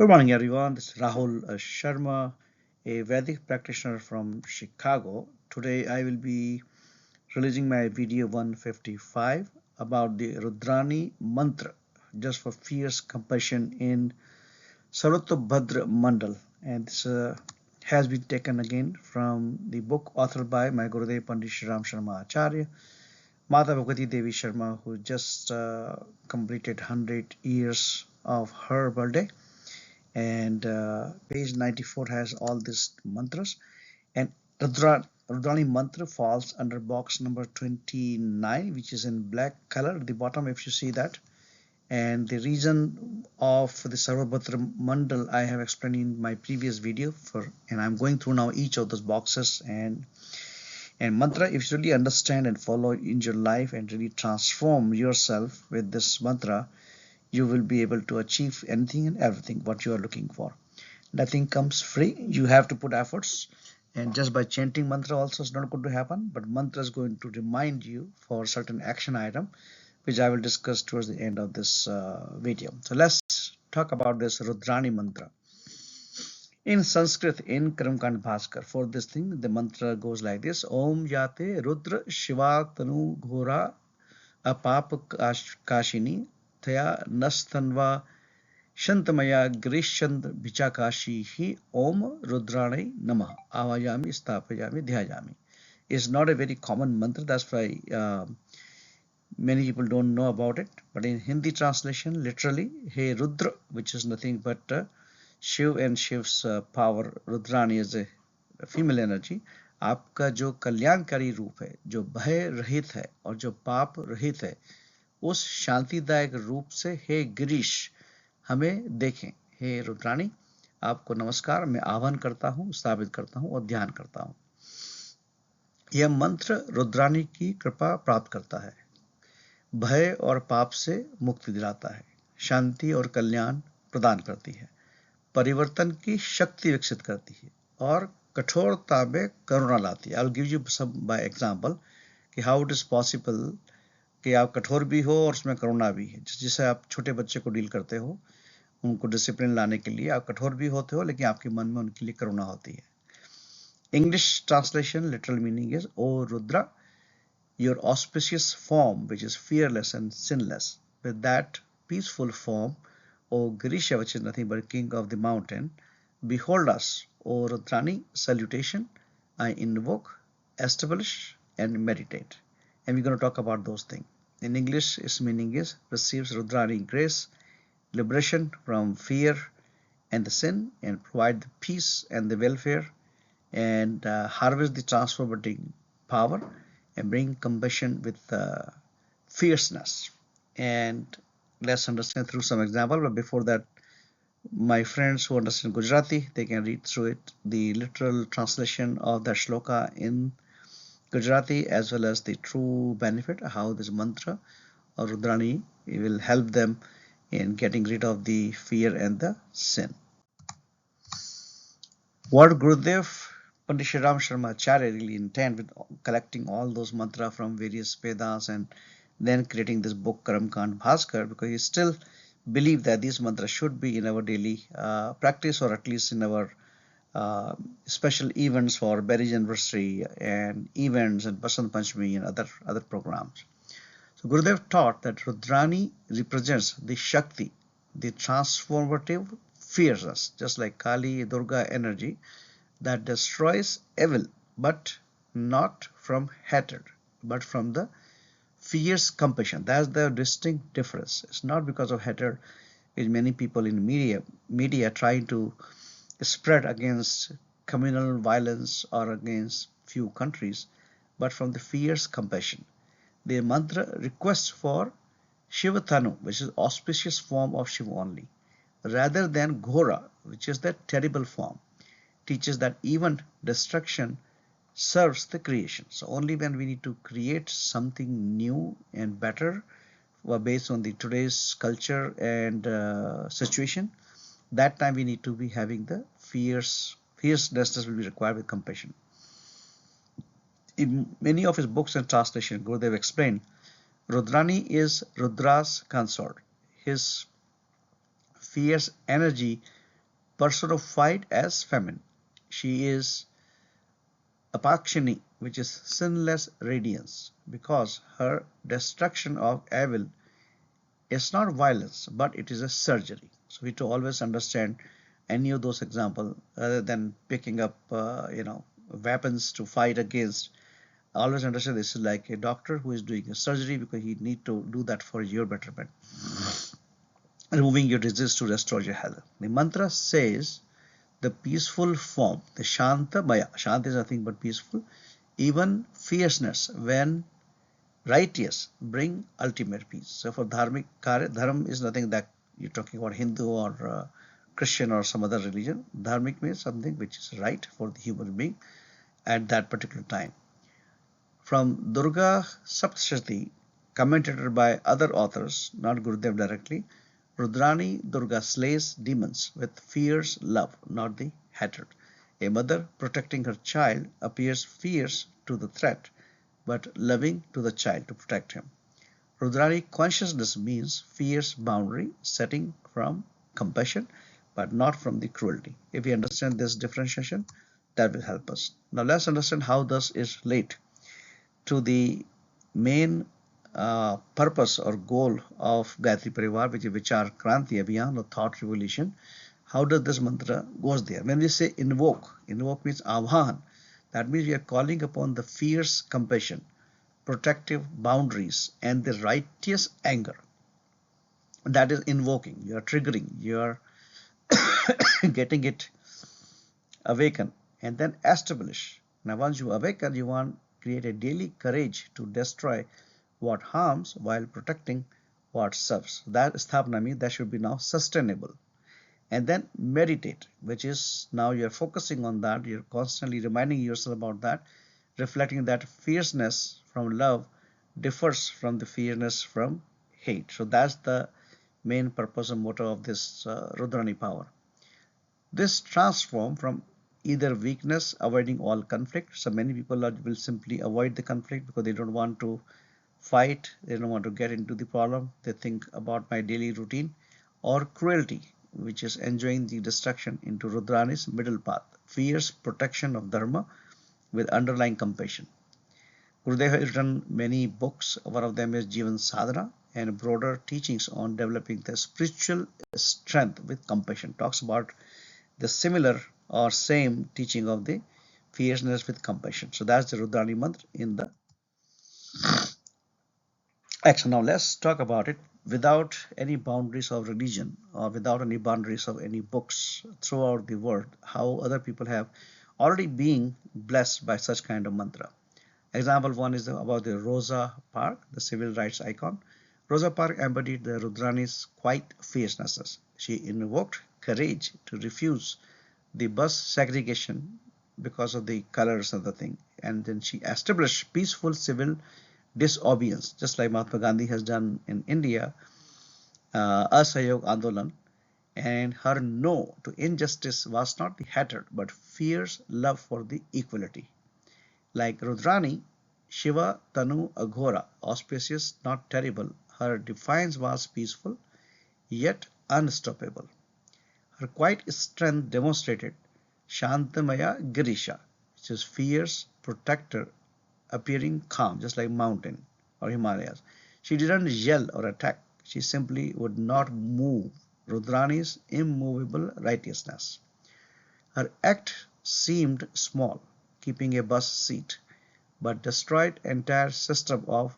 Good morning, everyone. This is Rahul Sharma, a Vedic practitioner from Chicago. Today, I will be releasing my video 155 about the Rudrani Mantra, just for fierce compassion in Sarvatobhadra Mandal. And this has been taken again from the book authored by my Gurudev Pandit Shri Ram Sharma Acharya, Mata Bhagavati Devi Sharma, who just completed 100 years of her birthday. And page 94 has all these mantras, and Rudrani mantra falls under box number 29, which is in black color at the bottom, if you see that. And the reason of the Sarvatobhadra Mandal I have explained in my previous video, and I'm going through now each of those boxes. And mantra, if you really understand and follow in your life and really transform yourself with this mantra, you will be able to achieve anything and everything what you are looking for. Nothing comes free. You have to put efforts, and just by chanting mantra also is not going to happen, but mantra is going to remind you for certain action item, which I will discuss towards the end of this video. So let's talk about this Rudrani mantra. In Sanskrit, in Karmkand Bhaskar, for this thing, the mantra goes like this: Om Yate Rudra Shiva Tanu Ghora Apap Kashini Thaya Nastanva Shantamaya Grishand Vichakashi Hi Om Rudrani Namah Avayami Stapayami Dhyayami is not a very common mantra. That's why many people don't know about it. But in Hindi translation, literally, Hey Rudra, which is nothing but Shiv and Shiv's power. Rudrani is a female energy, आपका जो कल्याणकारी रूप है, जो भय रहित है और जो पाप रहित है, उस शांतिदायक रूप से हे गिरीश हमें देखें। हे रुद्राणी, आपको नमस्कार, मैं आह्वान करता हूँ, स्थापित करता हूँ और ध्यान करता हूँ। यह मंत्र रुद्राणी की कृपा प्राप्त करता है, भय और पाप से मुक्ति दिलाता है, शांति और कल्याण प्रदान करती है, परिवर्तन की शक्ति विकसित करती है और कठोरता में करुणा लाती है। I will give you some by example कि हाउ इट इज पॉसिबल कि आप कठोर भी हो और उसमें करुणा भी है। जिससे आप छोटे बच्चे को डील करते हो, उनको डिसिप्लिन लाने के लिए आप कठोर भी होते हो, लेकिन आपके मन में उनके लिए करुणा होती है। English translation, literal meaning is, O Rudra, your auspicious form, which is fearless and sinless, with that peaceful form, O Girisha, which is nothing but king of the mountain, behold us, O Rudrani, salutation, I invoke, establish, and meditate. And we're going to talk about those things. In English, its meaning is, receives Rudrani grace, liberation from fear and the sin, and provide the peace and the welfare, and harvest the transformative power, and bring compassion with fierceness. And let's understand through some example. But before that, my friends who understand Gujarati, they can read through it, the literal translation of the shloka in Gujarati, as well as the true benefit, how this mantra or Rudrani will help them in getting rid of the fear and the sin. What Gurudev Pandit Shri Ram Sharma Acharya really intended with collecting all those mantras from various Vedas and then creating this book Karmkand Bhaskar, because he still believed that these mantras should be in our daily practice, or at least in our special events for marriage anniversary and events and Basant Panchami and other programs. So Gurudev taught that Rudrani represents the Shakti, the transformative fierceness, just like Kali, Durga energy that destroys evil, but not from hatred, but from the fierce compassion. That's the distinct difference. It's not because of hatred, which many people in media trying to spread against communal violence or against few countries, but from the fierce compassion. The mantra requests for Shivatanu, which is auspicious form of Shiva only, rather than Ghora, which is the terrible form. Teaches that even destruction serves the creation. So only when we need to create something new and better based on the today's culture and situation, that time we need to be having the fierceness will be required with compassion. In many of his books and translation, Gurudev explained, Rudrani is Rudra's consort. His fierce energy personified as feminine. She is Apakshini, which is sinless radiance, because her destruction of evil is not violence, but it is a surgery. So we have to always understand any of those examples rather than picking up, weapons to fight against. Always understand this is like a doctor who is doing a surgery because he need to do that for your betterment, removing your disease to restore your health. The mantra says the peaceful form, the Shanta Maya. Shanta is nothing but peaceful. Even fierceness, when righteous, bring ultimate peace. So for dharmic karya, dharma is nothing that you're talking about Hindu or Christian or some other religion. Dharmic means something which is right for the human being at that particular time. From Durga Saptashti, commented by other authors, not Gurudev directly, Rudrani Durga slays demons with fierce love, not the hatred. A mother protecting her child appears fierce to the threat, but loving to the child to protect him. Rudrani consciousness means fierce boundary setting from compassion, but not from the cruelty. If we understand this differentiation, that will help us. Now let's understand how this is related to the main purpose or goal of Gayatri Parivar, which is Vichar Kranti Abhiyan or thought revolution. How does this mantra goes there? When we say invoke means avhan. That means we are calling upon the fierce compassion, protective boundaries, and the righteous anger. That is invoking. You are triggering. You are getting it awaken and then establish. Now, once you awaken, you want create a daily courage to destroy what harms while protecting what serves. That sthapana means that should be now sustainable. And then meditate, which is now you're focusing on that, you're constantly reminding yourself about that, reflecting that fierceness from love differs from the fierceness from hate. So that's the main purpose and motto of this Rudrani power. This transform from either weakness, avoiding all conflict. So many people will simply avoid the conflict because they don't want to fight, they don't want to get into the problem, they think about my daily routine, or cruelty, which is enjoying the destruction, into Rudrani's middle path, fierce protection of dharma with underlying compassion. Gurudev has written many books. One of them is Jivan Sadhana and broader teachings on developing the spiritual strength with compassion. Talks about the similar or same teaching of the fierceness with compassion. So that's the Rudrani mantra in the action. Now let's talk about it without any boundaries of religion or without any boundaries of any books throughout the world, how other people have already been blessed by such kind of mantra. Example one is about the Rosa Park, the civil rights icon. Rosa Parks embodied the Rudrani's quiet fiercenesses. She invoked courage to refuse the bus segregation because of the colors of the thing, and then she established peaceful civil disobedience, just like Mahatma Gandhi has done in India, Asahayog Andolan, and her no to injustice was not the hatred but fierce love for the equality. Like Rudrani, Shiva Tanu Aghora, auspicious, not terrible, her defiance was peaceful yet unstoppable. Her quiet strength demonstrated Shantamaya Girisha, which is fierce protector appearing calm, just like mountain or Himalayas. She didn't yell or attack. She simply would not move. Rudrani's immovable righteousness. Her act seemed small, keeping a bus seat, but destroyed entire system of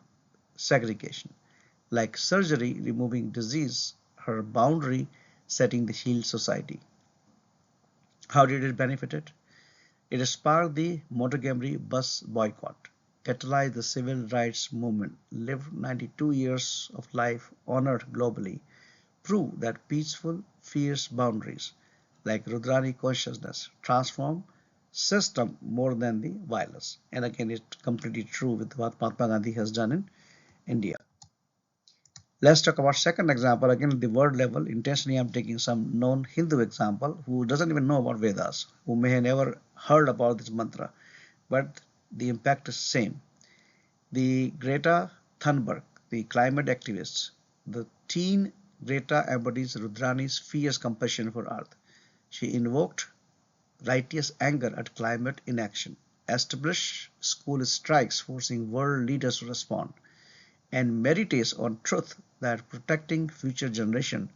segregation. Like surgery removing disease, her boundary setting the healed society. How did it benefit it? It sparked the Montgomery bus boycott, catalyzed the civil rights movement, lived 92 years of life honored globally, proved that peaceful, fierce boundaries, like Rudrani consciousness, transform system more than the violence. And again, it's completely true with what Mahatma Gandhi has done in India. Let's talk about second example. Again, at the word level, intentionally I'm taking some known Hindu example who doesn't even know about Vedas, who may have never heard about this mantra, but the impact is same. The Greta Thunberg, the climate activist, the teen Greta embodies Rudrani's fierce compassion for Earth. She invoked righteous anger at climate inaction, established school strikes forcing world leaders to respond, and meditates on truth that protecting future generations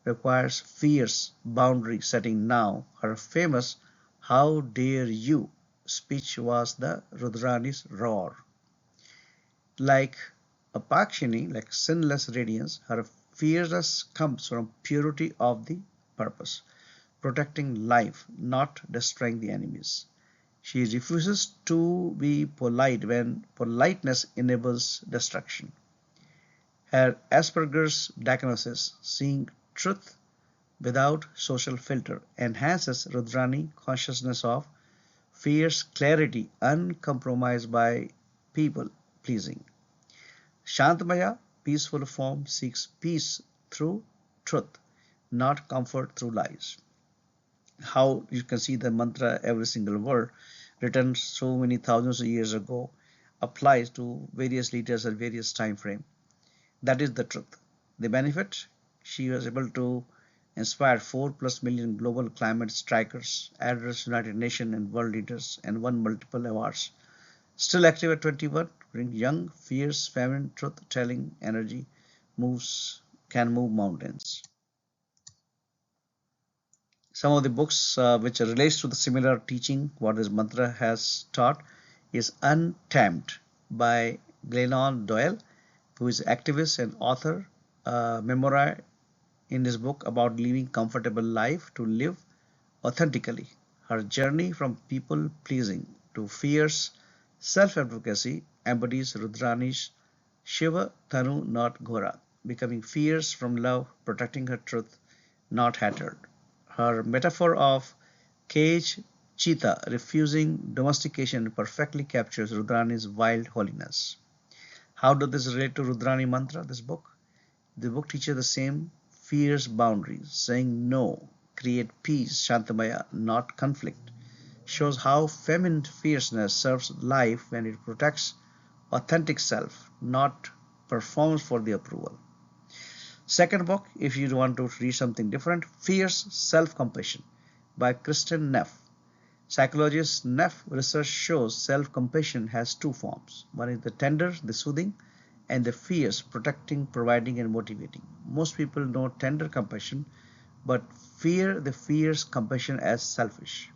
requires fierce boundary setting. Now, her famous "How Dare You" speech was the Rudrani's roar. Like Apakshini, like sinless radiance, her fierceness comes from purity of the purpose, protecting life, not destroying the enemies. She refuses to be polite when politeness enables destruction. Her Asperger's diagnosis, seeing truth without social filter, enhances Rudrani consciousness of fierce clarity uncompromised by people pleasing. Shantamaya, peaceful form, seeks peace through truth, not comfort through lies. How you can see the mantra, every single word written so many thousands of years ago, applies to various leaders at various time frame. That is the truth. The benefit, she was able to inspire 4 plus million global climate strikers, address United Nations and world leaders, and won multiple awards. Still active at 21, bring young, fierce, feminine, truth-telling energy can move mountains. Some of the books which relates to the similar teaching what this mantra has taught is Untamed by Glennon Doyle, who is activist and author, memoir in his book about living comfortable life to live authentically. Her journey from people pleasing to fierce self-advocacy embodies Rudrani's Shiva Tanu, not Ghora, becoming fierce from love, protecting her truth, not hatred. Her metaphor of cage cheetah refusing domestication perfectly captures Rudrani's wild holiness. How does this relate to Rudrani Mantra, this book? The book teaches the same fierce boundaries, saying no, create peace, Shantamaya, not conflict. Shows how feminine fierceness serves life when it protects authentic self, not performs for the approval. Second book, if you want to read something different, Fierce Self-Compassion by Kristen Neff. Psychologist Neff research shows self-compassion has two forms. One is the tender, the soothing, and the fierce, protecting, providing, and motivating. Most people know tender compassion, but fear the fierce compassion as selfish.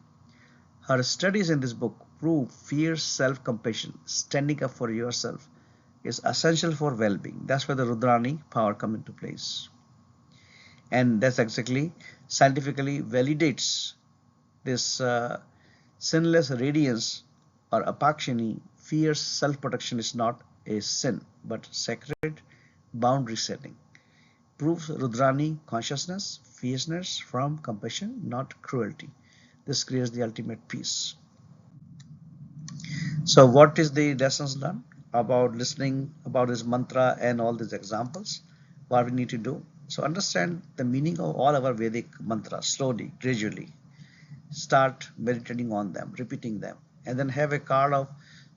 Her studies in this book prove fierce self-compassion, standing up for yourself, is essential for well-being. That's where the Rudrani power come into place. And that's exactly scientifically validates this sinless radiance or apakshini, fierce self-protection is not a sin, but sacred boundary setting. Proves Rudrani consciousness, fierceness from compassion, not cruelty. This creates the ultimate peace. So what is the lessons learned about listening about this mantra and all these examples? What we need to do? So understand the meaning of all our Vedic mantras slowly, gradually. Start meditating on them, repeating them, and then have a card of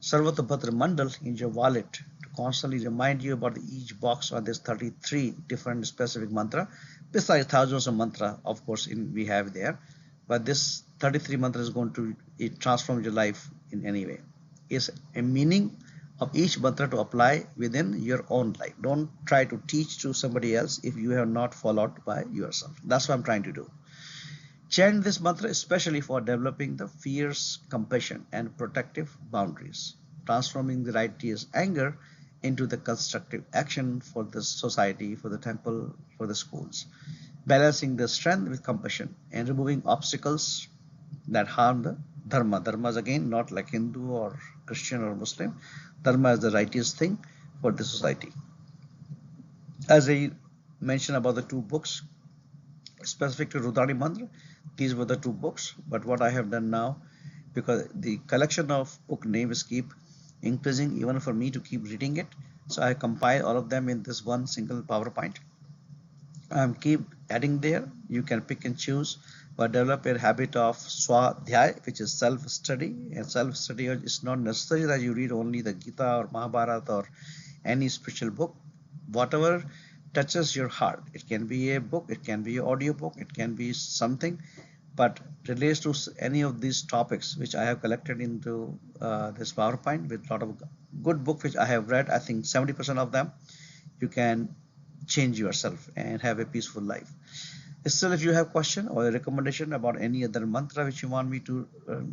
Sarvatobhadra Mandal in your wallet to constantly remind you about each box on this 33 different specific mantra, besides thousands of mantra, of course, we have there. But this 33 mantra is going to transform your life in any way. Is a meaning of each mantra to apply within your own life. Don't try to teach to somebody else if you have not followed by yourself. That's what I'm trying to do. Chant this mantra especially for developing the fierce compassion and protective boundaries, transforming the righteous anger into the constructive action for the society, for the temple, for the schools, balancing the strength with compassion and removing obstacles that harm the dharma. Dharma is again not like Hindu or Christian or Muslim. Dharma is the righteous thing for the society. As I mentioned about the two books, specific to Rudrani Mantra, these were the two books. But what I have done now, because the collection of book names keep increasing even for me to keep reading it, so I compile all of them in this one single PowerPoint. Keep adding there. You can pick and choose, but develop a habit of swadhyay, which is self-study. And self-study is not necessary that you read only the Gita or Mahabharata or any spiritual book. Whatever touches your heart. It can be a book, it can be an audio book, it can be something. but relates to any of these topics which I have collected into this PowerPoint with a lot of good book which I have read. I think 70% of them you can change yourself and have a peaceful life. Still, if you have question or a recommendation about any other mantra which you want me to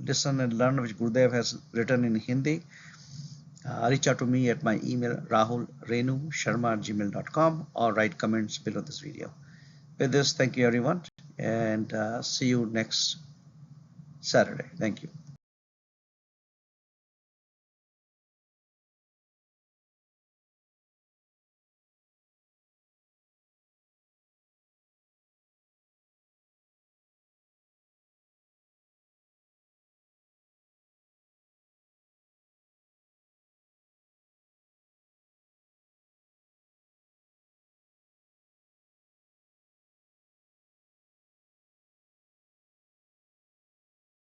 listen and learn, which Gurudev has written in Hindi, reach out to me at my email rahulrenusharma@gmail.com or write comments below this video. With this, thank you everyone, and see you next Saturday. Thank you.